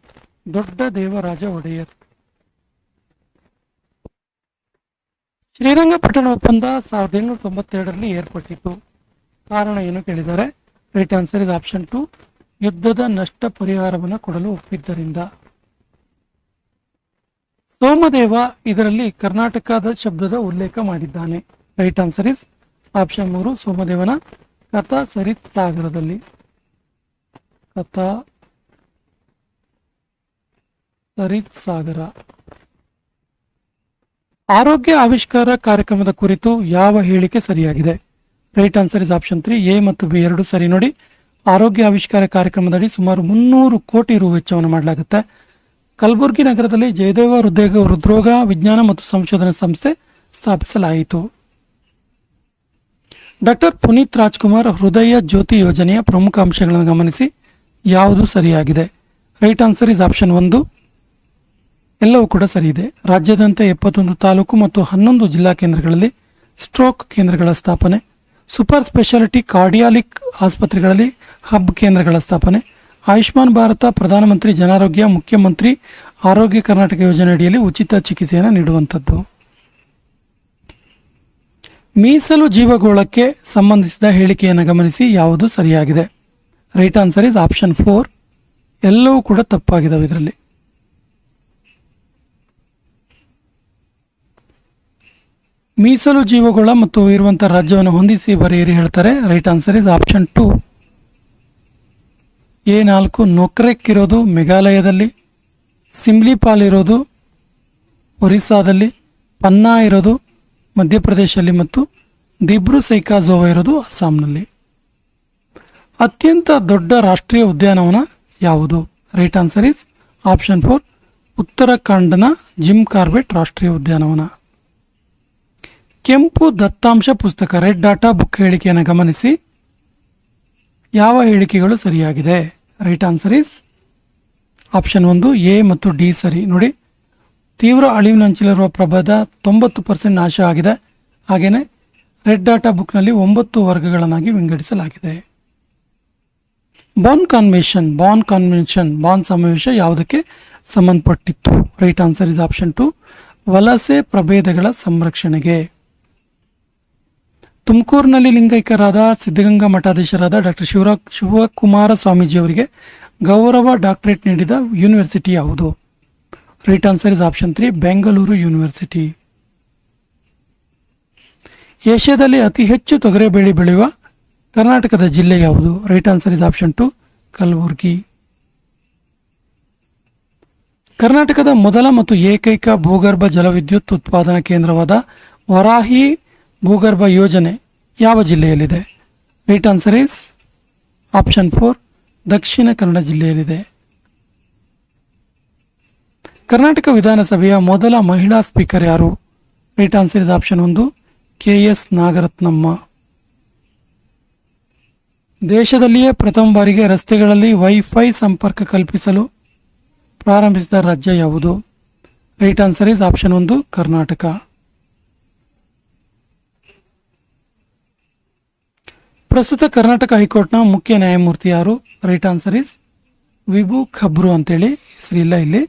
ದೊಡ್ಡ ದೇವರಾಜ ಒಡೆಯರ್. ಶ್ರೀರಂಗಪಟ್ಟಣ ಒಪ್ಪಂದ 1892ರಲ್ಲಿ ಏರ್ಪಟ್ಟಿತು. ಕಾರಣ ಏನು ಕೇಳಿದ್ದಾರೆ? ರೈಟ್ ಆನ್ಸರ್ ಇಸ್ ಆಪ್ಷನ್ 2, ಯುದ್ಧದ ನಷ್ಟ ಪರಿಹಾರವನ್ನು ಕೊಡಲು ಒಪ್ಪಿದ್ದರಿಂದ. ಸೋಮದೇವ ಇದರಲ್ಲಿ ಕರ್ನಾಟಕದ ಶಬ್ದದ ಉಲ್ಲೇಖ ಮಾಡಿದ್ದಾನೆ. ರೈಟ್ ಆನ್ಸರ್ ಇಸ್ ಆಪ್ಷನ್ 3, ಸೋಮದೇವನ ಕಥಾ ಸರಿತ್ ಸಾಗರದಲ್ಲಿ. ಕಥಾ ಸರಿತ್ ಸಾಗರ. ಆರೋಗ್ಯ ಆವಿಷ್ಕಾರ ಕಾರ್ಯಕ್ರಮದ ಕುರಿತು ಯಾವ ಹೇಳಿಕೆ ಸರಿಯಾಗಿದೆ? Right answer is option 3, A ಮತ್ತು ಬಿ ಎರಡು ಸರಿ. ನೋಡಿ, ಆರೋಗ್ಯ ಆವಿಷ್ಕಾರ ಕಾರ್ಯಕ್ರಮದಡಿ ಸುಮಾರು 300 ಕೋಟಿ ರು ವೆಚ್ಚವನ್ನು ಮಾಡಲಾಗುತ್ತೆ. ಕಲಬುರಗಿ ನಗರದಲ್ಲಿ ಜಯದೇವ ಹೃದ್ರೋಗ ವಿಜ್ಞಾನ ಮತ್ತು ಸಂಶೋಧನಾ ಸಂಸ್ಥೆ ಸ್ಥಾಪಿಸಲಾಯಿತು. ಡಾಕ್ಟರ್ ಪುನೀತ್ ರಾಜ್ಕುಮಾರ್ ಹೃದಯ ಜ್ಯೋತಿ ಯೋಜನೆಯ ಪ್ರಮುಖ ಅಂಶಗಳನ್ನು ಗಮನಿಸಿ. ಯಾವುದು ಸರಿಯಾಗಿದೆ? ರೈಟ್ ಆನ್ಸರ್ ಇಸ್ ಆಪ್ಷನ್ 1, ಎಲ್ಲವೂ ಕೂಡ ಸರಿ ಇದೆ. ರಾಜ್ಯಾದ್ಯಂತ 71 ತಾಲೂಕು ಮತ್ತು 11 ಜಿಲ್ಲಾ ಕೇಂದ್ರಗಳಲ್ಲಿ ಸ್ಟ್ರೋಕ್ ಕೇಂದ್ರಗಳ ಸ್ಥಾಪನೆ, ಸೂಪರ್ ಸ್ಪೆಷಾಲಿಟಿ ಕಾರ್ಡಿಯಾಲಿಕ್ ಆಸ್ಪತ್ರೆಗಳಲ್ಲಿ ಹಬ್ ಕೇಂದ್ರಗಳ ಸ್ಥಾಪನೆ, ಆಯುಷ್ಮಾನ್ ಭಾರತ ಪ್ರಧಾನಮಂತ್ರಿ ಜನಾರೋಗ್ಯ ಮುಖ್ಯಮಂತ್ರಿ ಆರೋಗ್ಯ ಕರ್ನಾಟಕ ಯೋಜನೆ ಅಡಿಯಲ್ಲಿ ಉಚಿತ ಚಿಕಿತ್ಸೆಯನ್ನು ನೀಡುವಂಥದ್ದು. ಮೀಸಲು ಜೀವಗೋಳಕ್ಕೆ ಸಂಬಂಧಿಸಿದ ಹೇಳಿಕೆಯನ್ನು ಗಮನಿಸಿ. ಯಾವುದು ಸರಿಯಾಗಿದೆ? ರೈಟ್ ಆನ್ಸರ್ ಇಸ್ ಆಪ್ಷನ್ 4, ಎಲ್ಲವೂ ಕೂಡ ತಪ್ಪಾಗಿದ್ದಾವೆ ಇದರಲ್ಲಿ. ಮೀಸಲು ಜೀವಗೋಳ ಮತ್ತು ಇರುವಂತಹ ರಾಜ್ಯವನ್ನು ಹೊಂದಿಸಿ ಬರೆಯಿರಿ ಹೇಳ್ತಾರೆ. Right answer is option 2, A4 ನೊಕ್ರೆಕ್ ಇರೋದು ಮೇಘಾಲಯದಲ್ಲಿ, ಸಿಮ್ಲಿಪಾಲ್ ಇರೋದು ಒರಿಸ್ಸಾದಲ್ಲಿ, ಪನ್ನಾ ಇರೋದು ಮಧ್ಯಪ್ರದೇಶದಲ್ಲಿ ಮತ್ತು ದಿಬ್ರು ಸೈಕಾಜೋವಾ ಇರೋದು ಅಸ್ಸಾಂನಲ್ಲಿ. ಅತ್ಯಂತ ದೊಡ್ಡ ರಾಷ್ಟ್ರೀಯ ಉದ್ಯಾನವನ ಯಾವುದು? ರೈಟ್ ಆನ್ಸರ್ ಇಸ್ ಆಪ್ಷನ್ 4, ಉತ್ತರಾಖಂಡ್ನ ಜಿಮ್ ಕಾರ್ಬೆಟ್ ರಾಷ್ಟ್ರೀಯ ಉದ್ಯಾನವನ. ಕೆಂಪು ದತ್ತಾಂಶ ಪುಸ್ತಕ ರೆಡ್ ಡಾಟಾ ಬುಕ್ ಹೇಳಿಕೆಯನ್ನು ಗಮನಿಸಿ. ಯಾವ ಹೇಳಿಕೆಗಳು ಸರಿಯಾಗಿದೆ? Right answer is option 1, A ಮತ್ತು ಡಿ ಸರಿ. ನೋಡಿ, ತೀವ್ರ ಅಳಿವಿನಂಚಿಲಿರುವ ಪ್ರಭೇದ 90% ನಾಶ ಆಗಿದೆ. ಹಾಗೆಯೇ ರೆಡ್ ಡಾಟಾ ಬುಕ್ನಲ್ಲಿ 9 ವರ್ಗಗಳನ್ನಾಗಿ ವಿಂಗಡಿಸಲಾಗಿದೆ. ಬಾನ್ ಕನ್ವೆನ್ಷನ್ ಬಾನ್ ಸಮಾವೇಶ ಯಾವುದಕ್ಕೆ ಸಂಬಂಧಪಟ್ಟಿತ್ತು? ರೈಟ್ ಆನ್ಸರ್ ಇಸ್ ಆಪ್ಷನ್ 2, ವಲಸೆ ಪ್ರಭೇದಗಳ ಸಂರಕ್ಷಣೆಗೆ. ತುಮಕೂರಿನಲ್ಲಿ ಲಿಂಗೈಕ್ಯರಾದ ಸಿದ್ಧಗಂಗಾ ಮಠಾಧೀಶರಾದ ಡಾಕ್ಟರ್ ಶಿವಕುಮಾರ ಸ್ವಾಮೀಜಿಯವರಿಗೆ ಗೌರವ ಡಾಕ್ಟರೇಟ್ ನೀಡಿದ ಯೂನಿವರ್ಸಿಟಿ ಯಾವುದು? Right answer is option 3, Bengaluru university. ಏಷ್ಯಾದಲ್ಲಿ ಅತಿ ಹೆಚ್ಚು ತೊಗರಿಬೇಳೆ ಬೆಳೆಯುವ ಕರ್ನಾಟಕದ ಜಿಲ್ಲೆ ಯಾವುದು? Right answer is option 2, Kalaburagi. ಕರ್ನಾಟಕದ ಮೊದಲ ಮತ್ತು ಏಕೈಕ ಭೂಗರ್ಭ ಜಲವಿದ್ಯುತ್ ಉತ್ಪಾದನಾ ಕೇಂದ್ರವಾದ ವರಾಹಿ ಭೂಗರ್ಭ ಯೋಜನೆ ಯಾವ ಜಿಲ್ಲೆಯಲ್ಲಿದೆ? Right answer is option 4, Dakshina Kannada ಜಿಲ್ಲೆಯಲ್ಲಿದೆ. Karnataka ವಿಧಾನಸಭೆಯ ಮೊದಲ ಮಹಿಳಾ ಸ್ಪೀಕರ್ ಯಾರು? Right answer is option 1, KS Nagarathnamma. ದೇಶದಲ್ಲಿಯೇ ಪ್ರಥಮ ಬಾರಿಗೆ ರಸ್ತೆಗಳಲ್ಲಿ ವೈಫೈ ಸಂಪರ್ಕ ಕಲ್ಪಿಸಲು ಪ್ರಾರಂಭಿಸಿದ ರಾಜ್ಯ ಯಾವುದು? Right answer is option 1, Karnataka. ಪ್ರಸ್ತುತ ಕರ್ನಾಟಕ ಹೈಕೋರ್ಟ್ನ ಮುಖ್ಯ ನ್ಯಾಯಮೂರ್ತಿ ಯಾರು? ರೈಟ್ ಆನ್ಸರ್ ಇಸ್ ವಿಭು ಖಬ್ರು ಅಂತೇಳಿ ಹೆಸರಿಲ್ಲ ಇಲ್ಲಿ.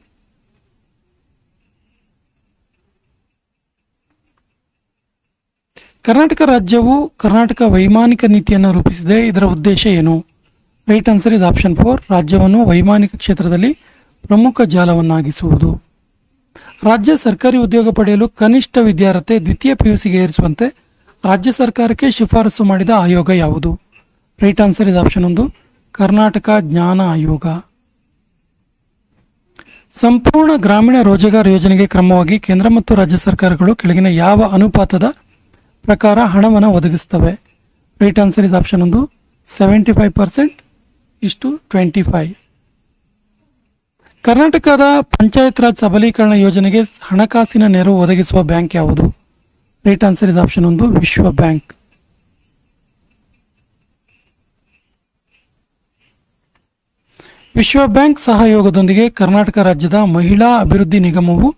ಕರ್ನಾಟಕ ರಾಜ್ಯವು ಕರ್ನಾಟಕ ವೈಮಾನಿಕ ನೀತಿಯನ್ನು ರೂಪಿಸಿದೆ. ಇದರ ಉದ್ದೇಶ ಏನು? ರೈಟ್ ಆನ್ಸರ್ ಇಸ್ ಆಪ್ಷನ್ 4, ರಾಜ್ಯವನ್ನು ವೈಮಾನಿಕ ಕ್ಷೇತ್ರದಲ್ಲಿ ಪ್ರಮುಖ ಜಾಲವನ್ನಾಗಿಸುವುದು. ರಾಜ್ಯ ಸರ್ಕಾರಿ ಉದ್ಯೋಗ ಪಡೆಯಲು ಕನಿಷ್ಠ ವಿದ್ಯಾರ್ಹತೆ ದ್ವಿತೀಯ PUCಗೆ ಏರಿಸುವಂತೆ ರಾಜ್ಯ ಸರ್ಕಾರಕ್ಕೆ ಶಿಫಾರಸು ಮಾಡಿದ ಆಯೋಗ ಯಾವುದು? Right answer is option 1, Karnataka ಜ್ಞಾನ ಆಯೋಗ. ಸಂಪೂರ್ಣ ಗ್ರಾಮೀಣ ರೋಜಗಾರ್ ಯೋಜನೆಗೆ ಕ್ರಮವಾಗಿ ಕೇಂದ್ರ ಮತ್ತು ರಾಜ್ಯ ಸರ್ಕಾರಗಳು ಕೆಳಗಿನ ಯಾವ ಅನುಪಾತದ ಪ್ರಕಾರ ಹಣವನ್ನು ಒದಗಿಸುತ್ತವೆ? Right answer is option 1, 75%:25. ಕರ್ನಾಟಕದ ಪಂಚಾಯತ್ ರಾಜ್ ಸಬಲೀಕರಣ ಯೋಜನೆಗೆ ಹಣಕಾಸಿನ ನೆರವು ಒದಗಿಸುವ ಬ್ಯಾಂಕ್ ಯಾವುದು? ರೈಟ್ ಆನ್ಸರ್ ಇಸ್ ಆಪ್ಷನ್ 1, ವಿಶ್ವ ಬ್ಯಾಂಕ್. ವಿಶ್ವ ಬ್ಯಾಂಕ್ ಸಹಯೋಗದೊಂದಿಗೆ ಕರ್ನಾಟಕ ರಾಜ್ಯದ ಮಹಿಳಾ ಅಭಿವೃದ್ಧಿ ನಿಗಮವು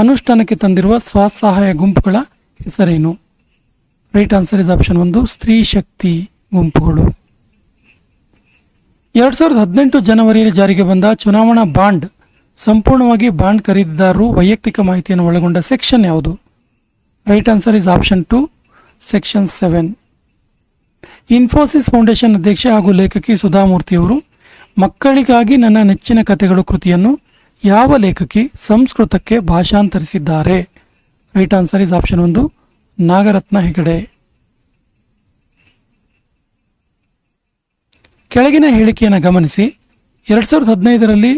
ಅನುಷ್ಠಾನಕ್ಕೆ ತಂದಿರುವ ಸ್ವಸಹಾಯ ಗುಂಪುಗಳ ಹೆಸರೇನು? Right answer is option 1, Stree Shakti ಗುಂಪುಗಳು. 2018 ಜನವರಿಯಲ್ಲಿ ಜಾರಿಗೆ ಬಂದ ಚುನಾವಣಾ ಬಾಂಡ್ ಸಂಪೂರ್ಣವಾಗಿ ಬಾಂಡ್ ಖರೀದಿದಾರರು ವೈಯಕ್ತಿಕ ಮಾಹಿತಿಯನ್ನು ಒಳಗೊಂಡ ಸೆಕ್ಷನ್ ಯಾವುದು? Right answer is option 2, section 7. Infosys foundation ಅಧ್ಯಕ್ಷ ಹಾಗೂ ಲೇಖಕಿ ಸುಧಾಮೂರ್ತಿಯವರು ಮಕ್ಕಳಿಗಾಗಿ ನನ್ನ ನೆಚ್ಚಿನ ಕಥೆಗಳು ಕೃತಿಯನ್ನು ಯಾವ ಲೇಖಕಿ ಸಂಸ್ಕೃತಕ್ಕೆ ಭಾಷಾಂತರಿಸಿದ್ದಾರೆ? Right answer is option 1 Nagaratna Hegde. ಕೆಳಗಿನ ಹೇಳಿಕೆಯನ್ನು ಗಮನಿಸಿ. 2015ರಲ್ಲಿ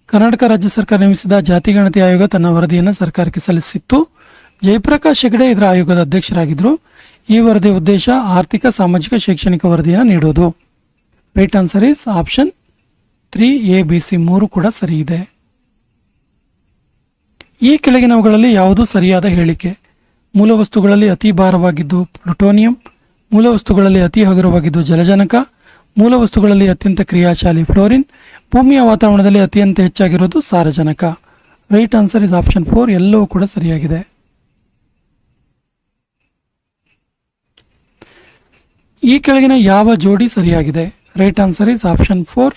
ಕರ್ನಾಟಕ ರಾಜ್ಯ ಸರ್ಕಾರ ನೇಮಿಸಿದ ಜಾತಿಗಣತಿ ಆಯೋಗ ತನ್ನ ವರದಿಯನ್ನು ಸರ್ಕಾರಕ್ಕೆ ಸಲ್ಲಿಸಿತ್ತು. ಜಯಪ್ರಕಾಶ್ ಹೆಗಡೆ ಇದರ ಆಯೋಗದ ಅಧ್ಯಕ್ಷರಾಗಿದ್ದರು. ಈ ವರದಿಯ ಉದ್ದೇಶ ಆರ್ಥಿಕ, ಸಾಮಾಜಿಕ, ಶೈಕ್ಷಣಿಕ ವರದಿಯನ್ನು ನೀಡುವುದು. Right answer is option 3 ABC 3 ಕೂಡ ಸರಿ ಇದೆ. ಈ ಕೆಳಗಿನವುಗಳಲ್ಲಿ ಯಾವುದು ಸರಿಯಾದ ಹೇಳಿಕೆ? ಮೂಲವಸ್ತುಗಳಲ್ಲಿ ಅತಿ ಭಾರವಾಗಿದ್ದು ಪ್ಲುಟೋನಿಯಂ, ಮೂಲವಸ್ತುಗಳಲ್ಲಿ ಅತಿ ಹಗುರವಾಗಿದ್ದು ಜಲಜನಕ, ಮೂಲವಸ್ತುಗಳಲ್ಲಿ ಅತ್ಯಂತ ಕ್ರಿಯಾಶಾಲಿ ಫ್ಲೋರಿನ್, ಭೂಮಿಯ ವಾತಾವರಣದಲ್ಲಿ ಅತ್ಯಂತ ಹೆಚ್ಚಾಗಿರುವುದು ಸಾರಜನಕ. ರೈಟ್ ಆನ್ಸರ್ ಇಸ್ ಆಪ್ಷನ್ 4 ಎಲ್ಲವೂ ಕೂಡ ಸರಿಯಾಗಿದೆ. ಈ ಕೆಳಗಿನ ಯಾವ ಜೋಡಿ ಸರಿಯಾಗಿದೆ? ರೈಟ್ ಆನ್ಸರ್ ಇಸ್ ಆಪ್ಷನ್ 4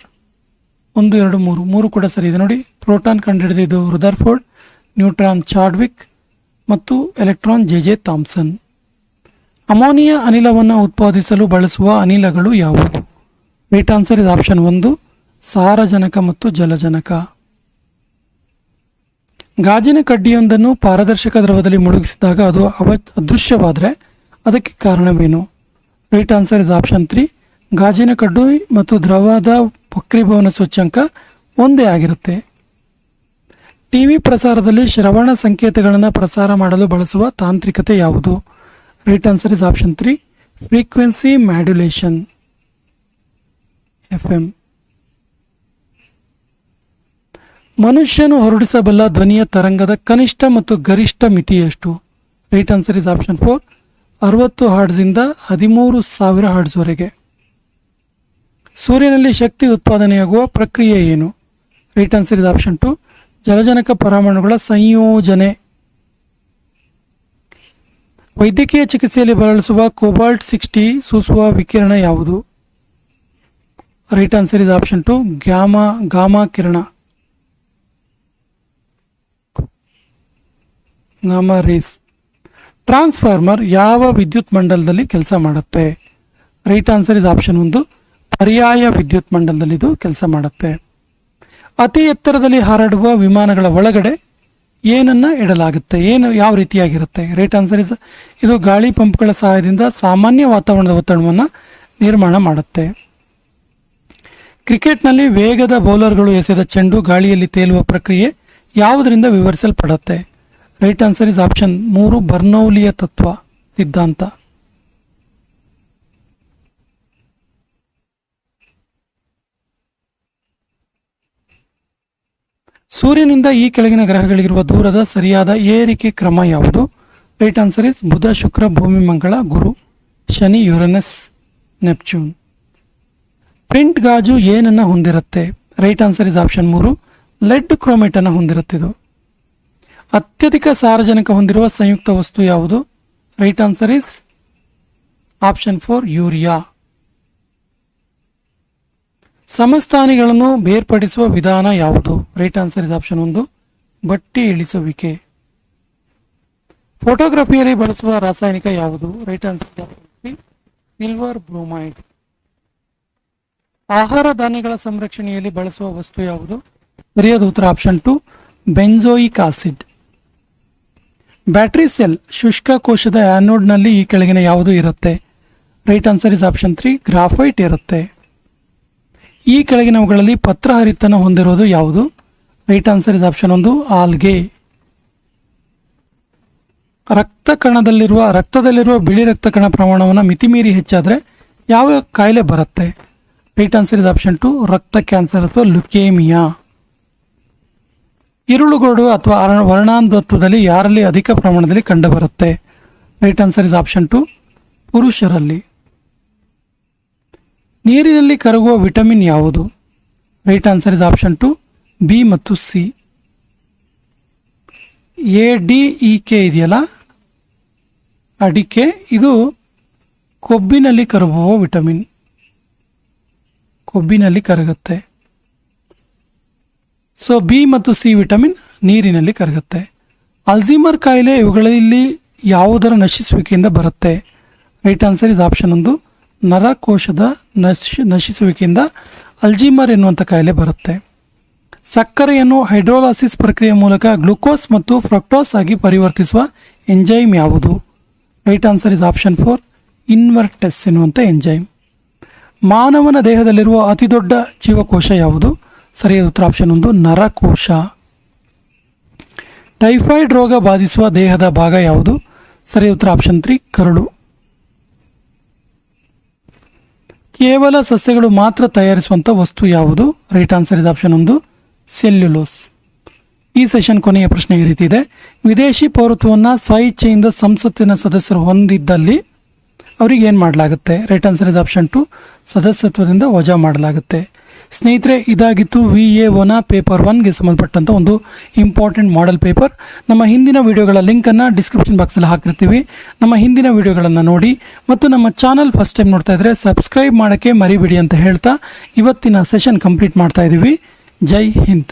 1 2 3 3 ಕೂಡ ಸರಿ ಇದೆ. ನೋಡಿ, ಪ್ರೋಟಾನ್ ಕಂಡುಹಿಡಿದಿದ್ದು ರುದರ್ಫೋರ್ಡ್, ನ್ಯೂಟ್ರಾನ್ ಚಾಡ್ವಿಕ್ ಮತ್ತು ಎಲೆಕ್ಟ್ರಾನ್ JJ ಥಾಮ್ಸನ್. ಅಮೋನಿಯಾ ಅನಿಲವನ್ನು ಉತ್ಪಾದಿಸಲು ಬಳಸುವ ಅನಿಲಗಳು ಯಾವುವು? ರೈಟ್ ಆನ್ಸರ್ ಇಸ್ ಆಪ್ಷನ್ 1 ಸಾರಜನಕ ಮತ್ತು ಜಲಜನಕ. ಗಾಜಿನ ಕಡ್ಡಿಯೊಂದನ್ನು ಪಾರದರ್ಶಕ ದ್ರವದಲ್ಲಿ ಮುಳುಗಿಸಿದಾಗ ಅದು ಅದೃಶ್ಯವಾದರೆ ಅದಕ್ಕೆ ಕಾರಣವೇನು? ರೈಟ್ ಆನ್ಸರ್ ಇಸ್ ಆಪ್ಷನ್ 3 ಗಾಜಿನ ಕಡ್ಡಿ ಮತ್ತು ದ್ರವದ ವಕ್ರೀಭವನ ಸೂಚ್ಯಂಕ ಒಂದೇ ಆಗಿರುತ್ತೆ. ಟಿವಿ ಪ್ರಸಾರದಲ್ಲಿ ಶ್ರವಣ ಸಂಕೇತಗಳನ್ನು ಪ್ರಸಾರ ಮಾಡಲು ಬಳಸುವ ತಾಂತ್ರಿಕತೆ ಯಾವುದು? Right answer is option 3 frequency modulation FM. ಮನುಷ್ಯನು ಹೊರಡಿಸಬಲ್ಲ ಧ್ವನಿಯ ತರಂಗದ ಕನಿಷ್ಠ ಮತ್ತು ಗರಿಷ್ಠ ಮಿತಿ ಎಷ್ಟು? Right answer is option 4 60 ಹರ್ಟ್ಜ್ನಿಂದ 13,000 ಹರ್ಟ್ಜ್ವರೆಗೆ. ಸೂರ್ಯನಲ್ಲಿ ಶಕ್ತಿ ಉತ್ಪಾದನೆಯಾಗುವ ಪ್ರಕ್ರಿಯೆ ಏನು? ರೈಟ್ ಆನ್ಸರ್ ಇಸ್ ಆಪ್ಷನ್ 2 ಜಲಜನಕ ಪರಮಾಣುಗಳ ಸಂಯೋಜನೆ. ವೈದ್ಯಕೀಯ ಚಿಕಿತ್ಸೆಯಲ್ಲಿ ಬಳಸುವ ಕೋಬಾಲ್ಟ್ 60 ಸೂಸುವ ವಿಕಿರಣ ಯಾವುದು? Right answer is option 2 gamma ಕಿರಣ, ಗಾಮಾ ರೇಸ್. ಟ್ರಾನ್ಸ್ಫಾರ್ಮರ್ ಯಾವ ವಿದ್ಯುತ್ ಮಂಡಲದಲ್ಲಿ ಕೆಲಸ ಮಾಡುತ್ತೆ? ರೈಟ್ ಆನ್ಸರ್ ಇಸ್ ಆಪ್ಷನ್ 1 ಪರ್ಯಾಯ ವಿದ್ಯುತ್ ಮಂಡಲದಲ್ಲಿ ಇದು ಕೆಲಸ ಮಾಡುತ್ತೆ. ಅತಿ ಎತ್ತರದಲ್ಲಿ ಹಾರಾಡುವ ವಿಮಾನಗಳ ಒಳಗಡೆ ಏನನ್ನ ಇಡಲಾಗುತ್ತೆ? ಯಾವ ರೀತಿಯಾಗಿರುತ್ತೆ? ರೈಟ್ ಆನ್ಸರ್ ಇಸ್ ಇದು ಗಾಳಿ ಪಂಪ್ಗಳ ಸಹಾಯದಿಂದ ಸಾಮಾನ್ಯ ವಾತಾವರಣದ ಒತ್ತಡವನ್ನು ನಿರ್ಮಾಣ ಮಾಡುತ್ತೆ. ಕ್ರಿಕೆಟ್ನಲ್ಲಿ ವೇಗದ ಬೌಲರ್ಗಳು ಎಸೆದ ಚೆಂಡು ಗಾಳಿಯಲ್ಲಿ ತೇಲುವ ಪ್ರಕ್ರಿಯೆ ಯಾವುದರಿಂದ ವಿವರಿಸಲ್ಪಡುತ್ತೆ? ರೈಟ್ ಆನ್ಸರ್ ಇಸ್ ಆಪ್ಷನ್ 3 ಬರ್ನೌಲಿಯ ತತ್ವ ಸಿದ್ಧಾಂತ. ಸೂರ್ಯನಿಂದ ಈ ಕೆಳಗಿನ ಗ್ರಹಗಳಿಗಿರುವ ದೂರದ ಸರಿಯಾದ ಏರಿಕೆ ಕ್ರಮ ಯಾವುದು? ರೈಟ್ ಆನ್ಸರ್ ಇಸ್ ಬುಧ, ಶುಕ್ರ, ಭೂಮಿ, ಮಂಗಳ, ಗುರು, ಶನಿ, ಯುರನಸ್, ನೆಪ್ಚೂನ್. ಪ್ರಿಂಟ್ ಗಾಜು ಏನನ್ನ ಹೊಂದಿರುತ್ತೆ? Right answer is option 3 lead chromate ಅನ್ನು ಹೊಂದಿರುತ್ತೆ. ಇದು ಅತ್ಯಧಿಕ ಸಾರಜನಕ ಹೊಂದಿರುವ ಸಂಯುಕ್ತ ವಸ್ತು ಯಾವುದು? Right answer is option 4 urea. ಸಮಸ್ಥಾನಿಗಳನ್ನು ಬೇರ್ಪಡಿಸುವ ವಿಧಾನ ಯಾವುದು? ರೈಟ್ ಆನ್ಸರ್ ಇಸ್ ಆಪ್ಷನ್ 1 ಬಟ್ಟಿ ಇಳಿಸುವಿಕೆ. ಫೋಟೋಗ್ರಫಿಯಲ್ಲಿ ಬಳಸುವ ರಾಸಾಯನಿಕ ಯಾವುದು? Right answer is option 3 silver bromide. ಆಹಾರ ಧಾನ್ಯಗಳ ಸಂರಕ್ಷಣೆಯಲ್ಲಿ ಬಳಸುವ ವಸ್ತು ಯಾವುದು? ಸರಿಯಾದ ಉತ್ತರ option 2 benzoic acid. Battery cell ಶುಷ್ಕ ಕೋಶದ ಆ್ಯನೋಡ್ನಲ್ಲಿ ಈ ಕೆಳಗಿನ ಯಾವುದು ಇರುತ್ತೆ? Right answer is option 3 graphite ಇರುತ್ತೆ. ಈ ಕೆಳಗಿನವುಗಳಲ್ಲಿ ಪತ್ರಹರಿತನ ಹೊಂದಿರುವುದು ಯಾವುದು? Right answer is option 1 algae. ರಕ್ತದಲ್ಲಿರುವ ಬಿಳಿ ರಕ್ತ ಕಣ ಪ್ರಮಾಣವನ್ನು ಮಿತಿಮೀರಿ ಹೆಚ್ಚಾದರೆ ಯಾವ ಕಾಯಿಲೆ ಬರುತ್ತೆ? ರೈಟ್ ಆನ್ಸರ್ ಇಸ್ ಆಪ್ಷನ್ 2 ರಕ್ತ ಕ್ಯಾನ್ಸರ್ ಅಥವಾ ಲುಕೇಮಿಯಾ. ಇರುಳುಗೋಡು ಅಥವಾ ವರ್ಣಾಂಧತ್ವದಲ್ಲಿ ಯಾರಲ್ಲಿ ಅಧಿಕ ಪ್ರಮಾಣದಲ್ಲಿ ಕಂಡುಬರುತ್ತೆ? ರೈಟ್ ಆನ್ಸರ್ ಇಸ್ ಆಪ್ಷನ್ 2 ಪುರುಷರಲ್ಲಿ. ನೀರಿನಲ್ಲಿ ಕರಗುವ ವಿಟಮಿನ್ ಯಾವುದು? Right answer is option 2 B ಮತ್ತು ಸಿ. ADEK ಇದೆಯಲ್ಲ ಅಡಿಕೆ, ಇದು ಕೊಬ್ಬಿನಲ್ಲಿ ಕರಗುವ ವಿಟಮಿನ್, ಕೊಬ್ಬಿನಲ್ಲಿ ಕರಗುತ್ತೆ. ಸೊ ಬಿ ಮತ್ತು ಸಿ ವಿಟಮಿನ್ ನೀರಿನಲ್ಲಿ ಕರಗುತ್ತೆ. ಅಲ್ಝೀಮರ್ ಕಾಯಿಲೆ ಇವುಗಳಲ್ಲಿ ಯಾವುದರ ನಶಿಸುವಿಕೆಯಿಂದ ಬರುತ್ತೆ? ರೈಟ್ ಆನ್ಸರ್ ಇಸ್ ಆಪ್ಷನ್ 1 ನರಕೋಶದ ನಶಿಸುವಿಕೆಯಿಂದ ಅಲ್ಝೀಮರ್ ಎನ್ನುವಂಥ ಕಾಯಿಲೆ ಬರುತ್ತೆ. ಸಕ್ಕರೆಯನ್ನು ಹೈಡ್ರೋಲಾಸಿಸ್ ಪ್ರಕ್ರಿಯೆ ಮೂಲಕ ಗ್ಲುಕೋಸ್ ಮತ್ತು ಫ್ರಕ್ಟೋಸ್ ಆಗಿ ಪರಿವರ್ತಿಸುವ ಎಂಜೈಮ್ ಯಾವುದು? ರೈಟ್ ಆನ್ಸರ್ ಇಸ್ ಆಪ್ಷನ್ 4 ಇನ್ವರ್ಟೆಸ್ ಎನ್ನುವಂಥ ಎಂಜೈಮ್. ಮಾನವನ ದೇಹದಲ್ಲಿರುವ ಅತಿ ದೊಡ್ಡ ಜೀವಕೋಶ ಯಾವುದು? ಸರಿಯಾದ ಉತ್ತರ ಆಪ್ಷನ್ 1 ನರಕೋಶ. ಟೈಫಾಯ್ಡ್ ರೋಗ ಬಾಧಿಸುವ ದೇಹದ ಭಾಗ ಯಾವುದು? ಸರಿಯಾದ ಉತ್ತರ ಆಪ್ಷನ್ 3 ಕರುಳು. ಕೇವಲ ಸಸ್ಯಗಳು ಮಾತ್ರ ತಯಾರಿಸುವಂಥ ವಸ್ತು ಯಾವುದು? Right answer is option 1 cellulose. ಈ ಸೆಷನ್ ಕೊನೆಯ ಪ್ರಶ್ನೆ ಈ ರೀತಿ ಇದೆ. ವಿದೇಶಿ ಪೌರತ್ವವನ್ನು ಸ್ವಇಚ್ಛೆಯಿಂದ ಸಂಸತ್ತಿನ ಸದಸ್ಯರು ಹೊಂದಿದ್ದಲ್ಲಿ ಅವರಿಗೆ ಏನು ಮಾಡಲಾಗುತ್ತೆ? ರೈಟ್ ಆನ್ಸರ್ ಇಸ್ ಆಪ್ಷನ್ 2 ಸದಸ್ಯತ್ವದಿಂದ ವಜಾ ಮಾಡಲಾಗುತ್ತೆ. ಸ್ನೇಹಿತರೆ, ಇದಾಗಿತ್ತು VAOನ ಪೇಪರ್ 1ಗೆ ಸಂಬಂಧಪಟ್ಟಂಥ ಒಂದು ಇಂಪಾರ್ಟೆಂಟ್ ಮಾಡೆಲ್ ಪೇಪರ್. ನಮ್ಮ ಹಿಂದಿನ ವಿಡಿಯೋಗಳ ಲಿಂಕನ್ನು ಡಿಸ್ಕ್ರಿಪ್ಷನ್ ಬಾಕ್ಸಲ್ಲಿ ಹಾಕಿರ್ತೀವಿ. ನಮ್ಮ ಹಿಂದಿನ ವಿಡಿಯೋಗಳನ್ನು ನೋಡಿ ಮತ್ತು ನಮ್ಮ ಚಾನಲ್ ಫಸ್ಟ್ ಟೈಮ್ ನೋಡ್ತಾ ಇದ್ದರೆ ಸಬ್ಸ್ಕ್ರೈಬ್ ಮಾಡೋಕ್ಕೆ ಮರಿಬೇಡಿ ಅಂತ ಹೇಳ್ತಾ ಇವತ್ತಿನ ಸೆಷನ್ ಕಂಪ್ಲೀಟ್ ಮಾಡ್ತಾ ಇದ್ದೀವಿ. ಜೈ ಹಿಂದ್.